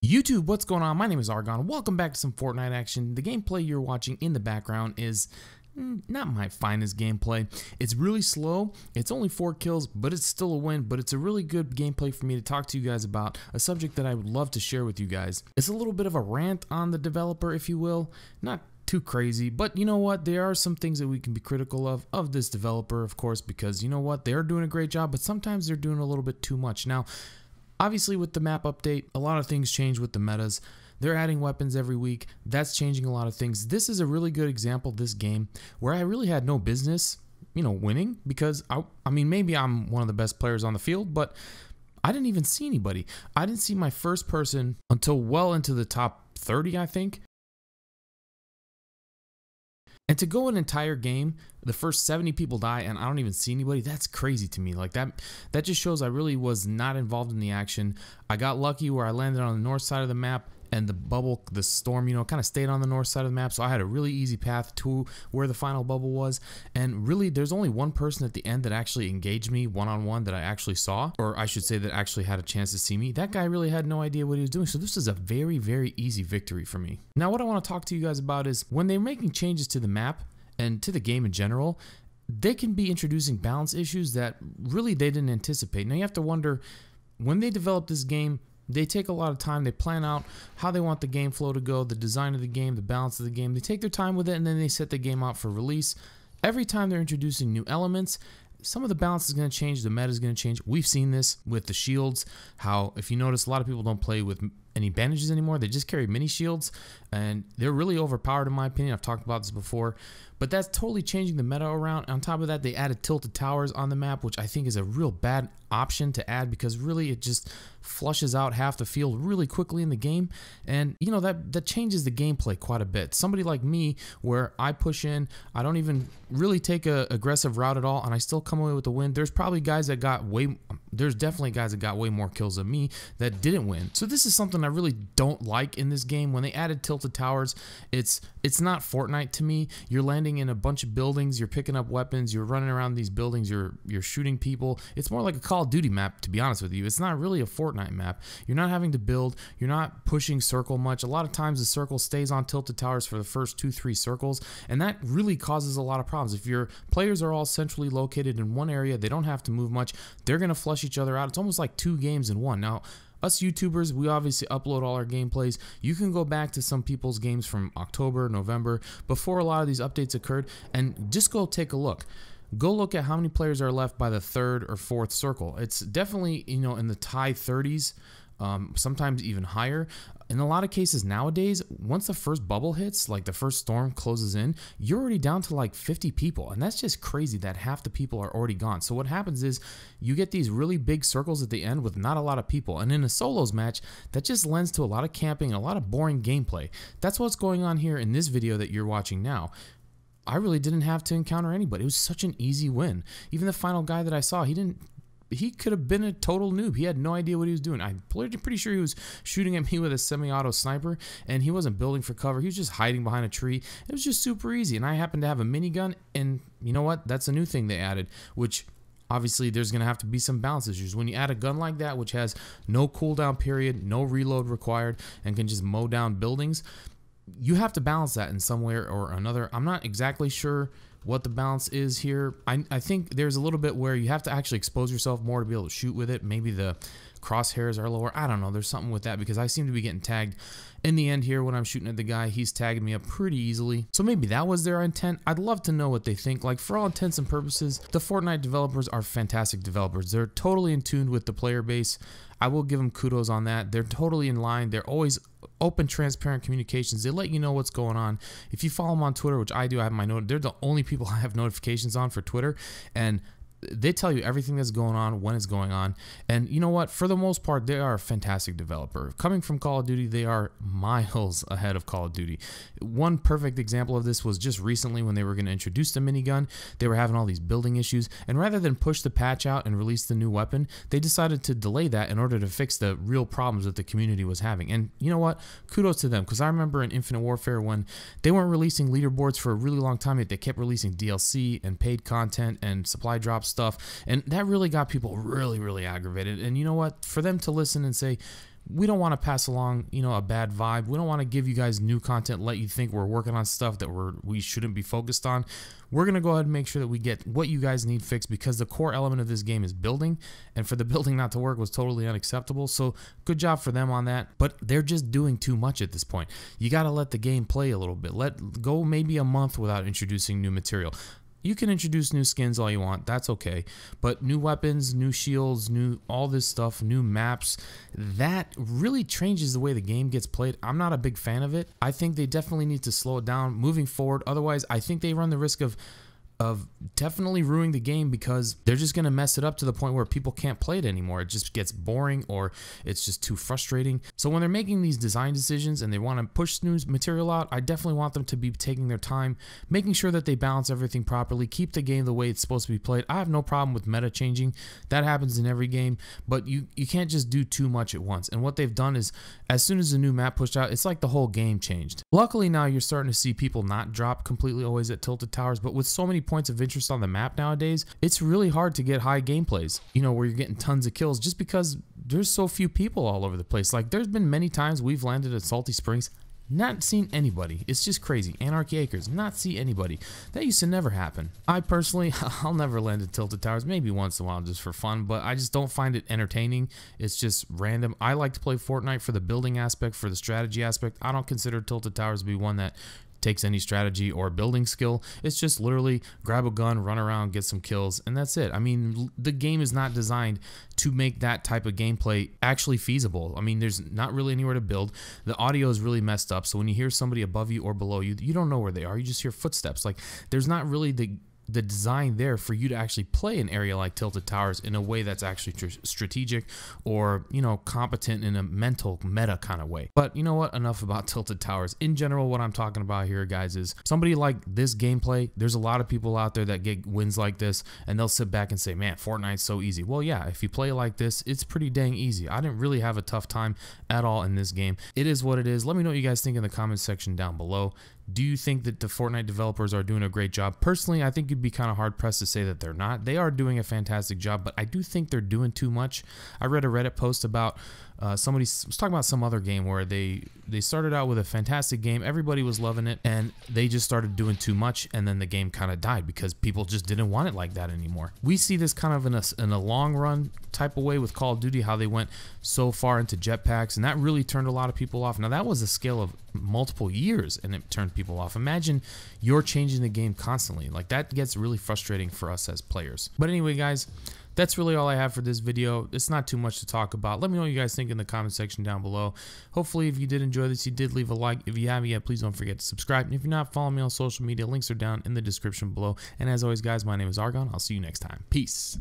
YouTube, what's going on? My name is Argon. Welcome back to some Fortnite action. The gameplay you're watching in the background is not my finest gameplay. It's really slow. It's only 4 kills, but it's still a win. But it's a really good gameplay for me to talk to you guys about, a subject that I would love to share with you guys. It's a little bit of a rant on the developer, if you will. Not too crazy, but you know what? There are some things that we can be critical of this developer, of course, because you know what? They're doing a great job, but sometimes they're doing a little bit too much. Now, obviously, with the map update, a lot of things change with the metas. They're adding weapons every week. That's changing a lot of things. This is a really good example, this game, where I really had no business, winning, because I mean, maybe I'm one of the best players on the field, but I didn't even see anybody. I didn't see my first person until well into the top 30, I think. And to go an entire game, the first 70 people die and I don't even see anybody, that's crazy to me. Like that just shows I really was not involved in the action. I got lucky where I landed on the north side of the map and the storm, kind of stayed on the north side of the map. So I had a really easy path to where the final bubble was. And really, there's only one person at the end that actually engaged me one-on-one that I actually saw, or I should say that actually had a chance to see me. That guy really had no idea what he was doing. So this is a very, very easy victory for me. Now, what I want to talk to you guys about is when they're making changes to the map and to the game in general, they can be introducing balance issues that really they didn't anticipate. Now, you have to wonder, when they develop this game, they take a lot of time. They plan out how they want the game flow to go, the design of the game, the balance of the game. They take their time with it, and then they set the game out for release. Every time they're introducing new elements, some of the balance is going to change, the meta is going to change. We've seen this with the shields, how if you notice, a lot of people don't play with any bandages anymore. They just carry mini shields, and they're really overpowered in my opinion. I've talked about this before, but that's totally changing the meta around. On top of that, they added tilted towers on the map, which I think is a real bad option to add because really it just flushes out half the field really quickly in the game, and that changes the gameplay quite a bit. Somebody like me, where I push in, I don't even really take a aggressive route at all, and I still come away with the win. There's definitely guys that got way more kills than me that didn't win. So this is something I really don't like in this game. When they added tilted towers, it's not Fortnite to me. You're landing in a bunch of buildings, you're picking up weapons, you're running around these buildings, you're shooting people. It's more like a Call of Duty map, to be honest with you. It's not really a Fortnite map. You're not having to build, you're not pushing circle much. A lot of times the circle stays on tilted towers for the first 2-3 circles, and that really causes a lot of problems. If your players are all centrally located in one area, they don't have to move much, they're going to flush each other out. It's almost like 2 games in one. Now, us YouTubers, we obviously upload all our gameplays. You can go back to some people's games from October, November, before a lot of these updates occurred, and just go take a look. Go look at how many players are left by the 3rd or 4th circle. It's definitely, in the high 30s, sometimes even higher. In a lot of cases nowadays, once the first bubble hits, like the first storm closes in, you're already down to like 50 people. And that's just crazy that half the people are already gone. So what happens is you get these really big circles at the end with not a lot of people. And in a solos match, that just lends to a lot of camping and a lot of boring gameplay. That's what's going on here in this video that you're watching now. I really didn't have to encounter anybody. It was such an easy win. Even the final guy that I saw, he could have been a total noob. He had no idea what he was doing. I'm pretty sure he was shooting at me with a semi-auto sniper, and he wasn't building for cover. He was just hiding behind a tree. It was just super easy, and I happened to have a minigun, and you know what? That's a new thing they added, which obviously there's going to have to be some balance issues. When you add a gun like that, which has no cooldown period, no reload required, and can just mow down buildings, you have to balance that in some way or another. I'm not exactly sure what the balance is here. I think there's a little bit where you have to actually expose yourself more to be able to shoot with it. Maybe the crosshairs are lower. I don't know. There's something with that because I seem to be getting tagged. In the end here, when I'm shooting at the guy, he's tagging me up pretty easily. So maybe that was their intent. I'd love to know what they think. Like, for all intents and purposes, the Fortnite developers are fantastic developers. They're totally in tune with the player base. I will give them kudos on that. They're totally in line. They're always open, transparent communications. They let you know what's going on. If you follow them on Twitter, which I do, I have my note. They're the only people I have notifications on for Twitter, and they tell you everything that's going on, when it's going on. And you know what? For the most part, they are a fantastic developer. Coming from Call of Duty, they are miles ahead of Call of Duty. One perfect example of this was just recently when they were going to introduce the minigun. They were having all these building issues, and rather than push the patch out and release the new weapon, they decided to delay that in order to fix the real problems that the community was having. And you know what? Kudos to them, because I remember in Infinite Warfare when they weren't releasing leaderboards for a really long time, yet they kept releasing DLC and paid content and supply drops stuff, and that really got people really aggravated. And you know what, for them to listen and say, we don't want to pass along, you know, a bad vibe. We don't want to give you guys new content, let you think we're working on stuff that we shouldn't be focused on. We're going to go ahead and make sure that we get what you guys need fixed, because the core element of this game is building, and for the building not to work was totally unacceptable. So good job for them on that, but they're just doing too much at this point. You got to let the game play a little bit. Let go maybe a month without introducing new material. You can introduce new skins all you want, that's okay, but new weapons, new shields, new all this stuff, new maps, that really changes the way the game gets played. I'm not a big fan of it. I think they definitely need to slow it down moving forward. Otherwise, I think they run the risk of definitely ruining the game, because they're just going to mess it up to the point where people can't play it anymore. It just gets boring, or it's just too frustrating. So when they're making these design decisions and they want to push new material out, I definitely want them to be taking their time, making sure that they balance everything properly, keep the game the way it's supposed to be played. I have no problem with meta changing. That happens in every game, but you can't just do too much at once. And what they've done is, as soon as the new map pushed out, it's like the whole game changed. Luckily now you're starting to see people not drop completely always at Tilted Towers, but with so many points of interest on the map nowadays, it's really hard to get high gameplays, you know, where you're getting tons of kills, just because there's so few people all over the place. Like, there's been many times we've landed at Salty Springs, not seen anybody. It's just crazy. Anarchy Acres, not see anybody. That used to never happen. I personally, I'll never land at Tilted Towers, maybe once in a while just for fun, but I just don't find it entertaining. It's just random. I like to play Fortnite for the building aspect, for the strategy aspect. I don't consider Tilted Towers to be one that takes any strategy or building skill. It's just literally grab a gun, run around, get some kills, and that's it. I mean, the game is not designed to make that type of gameplay actually feasible. I mean, there's not really anywhere to build. The audio is really messed up, so when you hear somebody above you or below you, you don't know where they are. You just hear footsteps. Like, there's not really the design there for you to actually play an area like Tilted Towers in a way that's actually strategic, or, you know, competent in a mental meta kind of way. But you know what, enough about Tilted Towers. In general, what I'm talking about here, guys, is somebody like this gameplay. There's a lot of people out there that get wins like this and they'll sit back and say, man, Fortnite's so easy. Well, yeah, if you play like this, it's pretty dang easy. I didn't really have a tough time at all in this game. It is what it is. Let me know what you guys think in the comment section down below. Do you think that the Fortnite developers are doing a great job? Personally, I think you'd be kind of hard pressed to say that they're not. They are doing a fantastic job, but I do think they're doing too much. I read a Reddit post about somebody was talking about some other game where they started out with a fantastic game, everybody was loving it, and they just started doing too much, and then the game kind of died because people just didn't want it like that anymore. We see this kind of in a long run type of way with Call of Duty, how they went so far into jetpacks, and that really turned a lot of people off. Now, that was a scale of multiple years, and it turned people off. Imagine you're changing the game constantly. Like, that gets really frustrating for us as players. But anyway, guys, that's really all I have for this video. It's not too much to talk about. Let me know what you guys think in the comment section down below. Hopefully, if you did enjoy this, you did leave a like. If you haven't yet, please don't forget to subscribe. And if you're not following me on social media, links are down in the description below. And as always, guys, my name is Argon. I'll see you next time. Peace.